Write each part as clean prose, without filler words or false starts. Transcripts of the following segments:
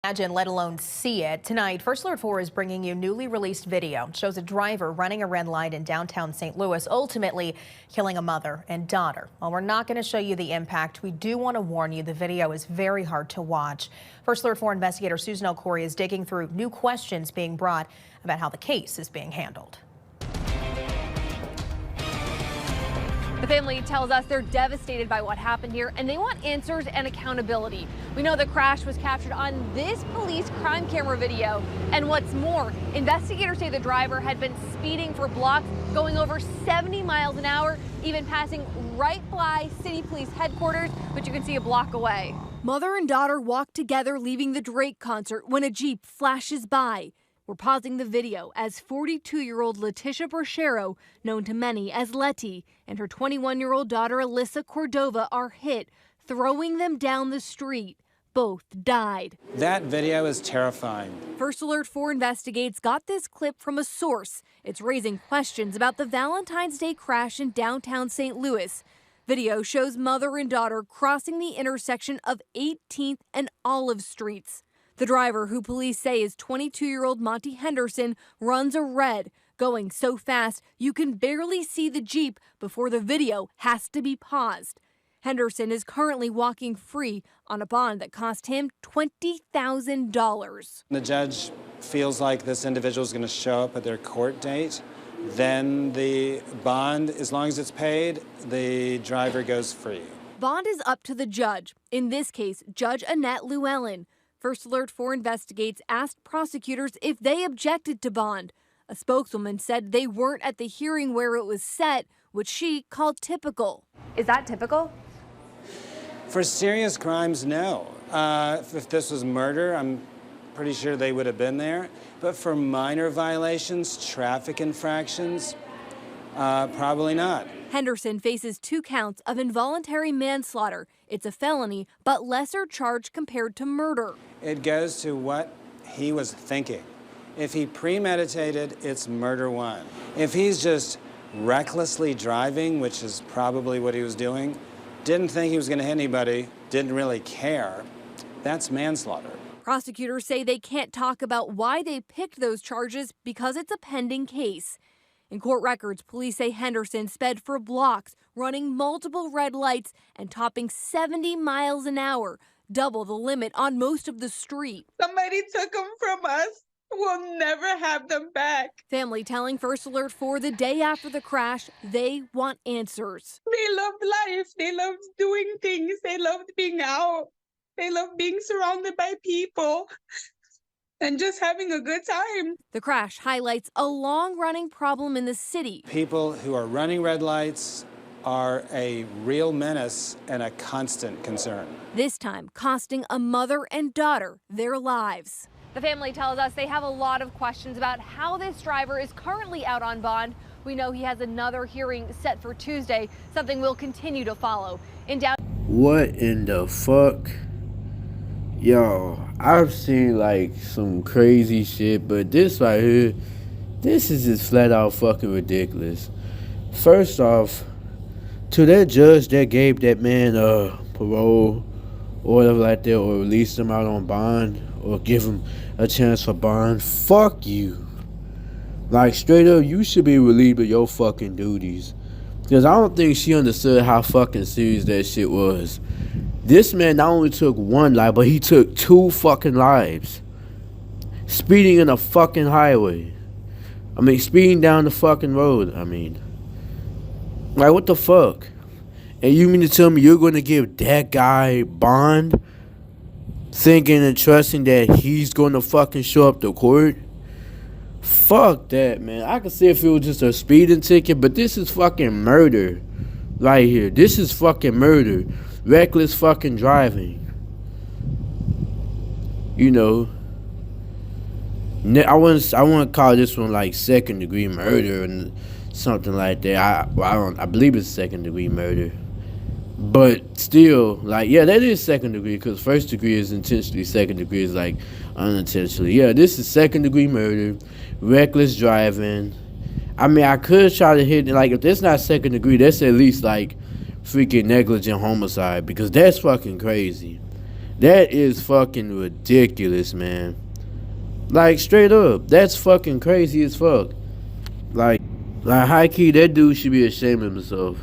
Imagine, let alone see it. Tonight, First Alert 4 is bringing you newly released video. It shows a driver running a red light in downtown St. Louis, ultimately killing a mother and daughter. While we're not going to show you the impact, we do want to warn you the video is very hard to watch. First Alert 4 investigator Susan El-Khoury is digging through new questions being brought about how the case is being handled. The family tells us they're devastated by what happened here and they want answers and accountability. We know the crash was captured on this police crime camera video. And what's more, investigators say the driver had been speeding for blocks, going over 70 miles an hour, even passing right by City Police headquarters, which you can see a block away. Mother and daughter walk together leaving the Drake concert when a Jeep flashes by. We're pausing the video as 42-year-old Letitia Brochero, known to many as Letty, and her 21-year-old daughter Alyssa Cordova are hit, throwing them down the street. Both died. That video is terrifying. First Alert 4 Investigates got this clip from a source. It's raising questions about the Valentine's Day crash in downtown St. Louis. Video shows mother and daughter crossing the intersection of 18th and Olive Streets. The driver, who police say is 22-year-old Monty Henderson, runs a red, going so fast you can barely see the Jeep before the video has to be paused. Henderson is currently walking free on a bond that cost him $20,000. The judge feels like this individual is going to show up at their court date. Then the bond, as long as it's paid, the driver goes free. Bond is up to the judge. In this case, Judge Annette Llewellyn. First Alert 4 Investigates asked prosecutors if they objected to bond. A spokeswoman said they weren't at the hearing where it was set, which she called typical. Is that typical? For serious crimes, no. If this was murder, I'm pretty sure they would have been there. But for minor violations, traffic infractions, probably not. Henderson faces 2 counts of involuntary manslaughter. It's a felony, but lesser charge compared to murder. It goes to what he was thinking. If he premeditated, it's murder 1. If he's just recklessly driving, which is probably what he was doing, didn't think he was going to hit anybody, didn't really care, that's manslaughter. Prosecutors say they can't talk about why they picked those charges because it's a pending case. In court records, police say Henderson sped for blocks, running multiple red lights and topping 70 miles an hour, double the limit on most of the street. Somebody took them from us. We'll never have them back. Family telling First Alert 4 the day after the crash, they want answers. They loved life. They loved doing things. They loved being out. They loved being surrounded by people and just having a good time. The crash highlights a long-running problem in the city. People who are running red lights are a real menace and a constant concern. This time costing a mother and daughter their lives. The family tells us they have a lot of questions about how this driver is currently out on bond. We know he has another hearing set for Tuesday, something we'll continue to follow. What in the fuck? Yo, I've seen like some crazy shit, but this right here, this is just flat out fucking ridiculous. First off, to that judge that gave that man parole or whatever like that, or released him out on bond, or give him a chance for bond, fuck you. Like, straight up, you should be relieved of your fucking duties. Because I don't think she understood how fucking serious that shit was. This man not only took 1 life, but he took 2 fucking lives. Speeding in a fucking highway. I mean, speeding down the fucking road, I mean. Like, what the fuck? And you mean to tell me you're going to give that guy bond? Thinking and trusting that he's going to fucking show up to court? Fuck that, man. I could see if it was just a speeding ticket, but this is fucking murder. Right here. This is fucking murder. Reckless fucking driving. You know. I wouldn't call this one like second degree murder and something like that. I believe it's second degree murder. But still, like, yeah, that is second degree, because first degree is intentionally, second degree is like unintentionally. Yeah, this is second degree murder, reckless driving. I mean, I could try to hit, like, if that's not second degree, that's at least like freaking negligent homicide, because that's fucking crazy. That is fucking ridiculous, man. Like, straight up, that's fucking crazy as fuck. Like high key, that dude should be ashamed of himself.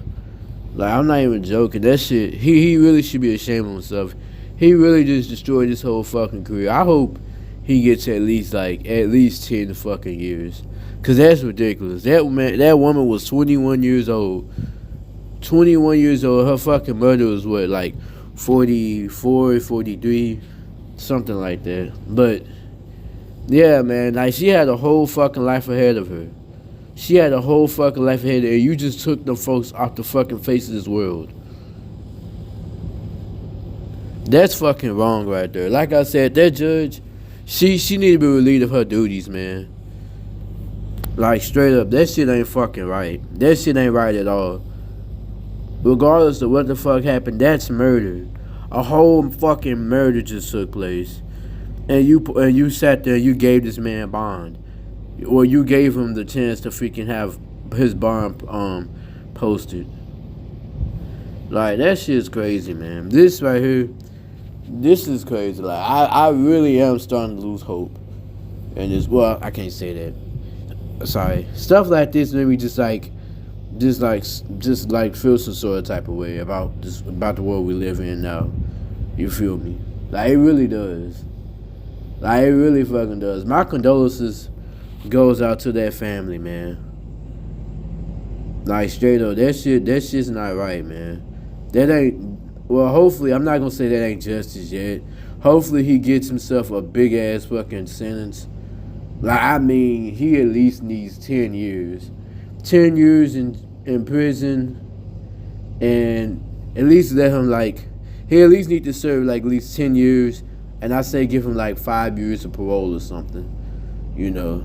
Like, I'm not even joking. That shit, he really should be ashamed of himself. He really just destroyed his whole fucking career. I hope he gets at least 10 fucking years. Cause that's ridiculous. That woman was 21 years old. 21 years old. Her fucking mother was what, like 44, 43, something like that. But yeah, man, like, she had a whole fucking life ahead of her. She had a whole fucking life ahead of her. You just took them folks off the fucking face of this world. That's fucking wrong right there. Like I said, that judge, she need to be relieved of her duties, man. Like, straight up, that shit ain't fucking right. That shit ain't right at all. Regardless of what the fuck happened, that's murder. A whole fucking murder just took place. And you sat there and you gave this man bond. Or you gave him the chance to freaking have his bond posted. Like, that shit's crazy, man. This right here, this is crazy. Like, I really am starting to lose hope. And this, well, I can't say that. Sorry. Stuff like this made me just feel some sort of type of way about the world we live in now. You feel me? Like, it really does. Like, it really fucking does. My condolences goes out to that family, man. Like, straight up, that shit's not right, man. That ain't, well, hopefully, I'm not gonna say that ain't justice yet. Hopefully he gets himself a big ass fucking sentence. Like, I mean, he at least needs 10 years. 10 years in prison, and at least let him, like, he at least need to serve like at least 10 years, and I say give him like 5 years of parole or something, you know.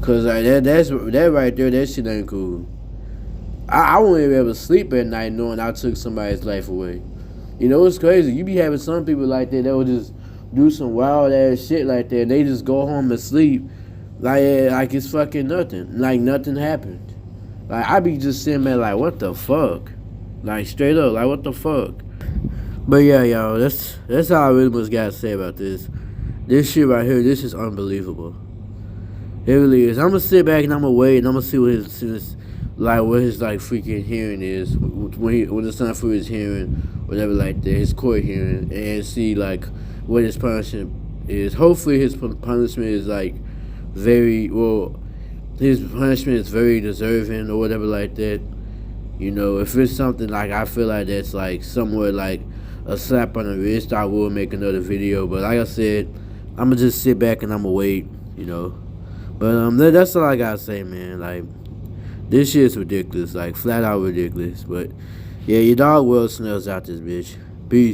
Cause like, that right there, that shit ain't cool. I won't even be able to sleep at night knowing I took somebody's life away. You know, it's crazy. You be having some people like that will just do some wild ass shit like that. They just go home and sleep like it's fucking nothing. Like nothing happened. Like, I be just sitting there like, what the fuck? Like, straight up, like, what the fuck? But yeah, y'all, that's all I really much gotta say about this. This shit right here, this is unbelievable. It really is. I'm gonna sit back and I'm gonna wait and I'm gonna see what his freaking hearing is when it's time for his hearing, whatever like that, his court hearing, and see like what his punishment is. Hopefully his punishment is like his punishment is very deserving or whatever like that. You know, if it's something like I feel like that's like somewhere like a slap on the wrist, I will make another video. But like I said, I'm gonna just sit back and I'm gonna wait, you know. But that's all I gotta say, man. Like, this shit's ridiculous, like flat out ridiculous. But yeah, your dog Will Snell's out this bitch. Peace.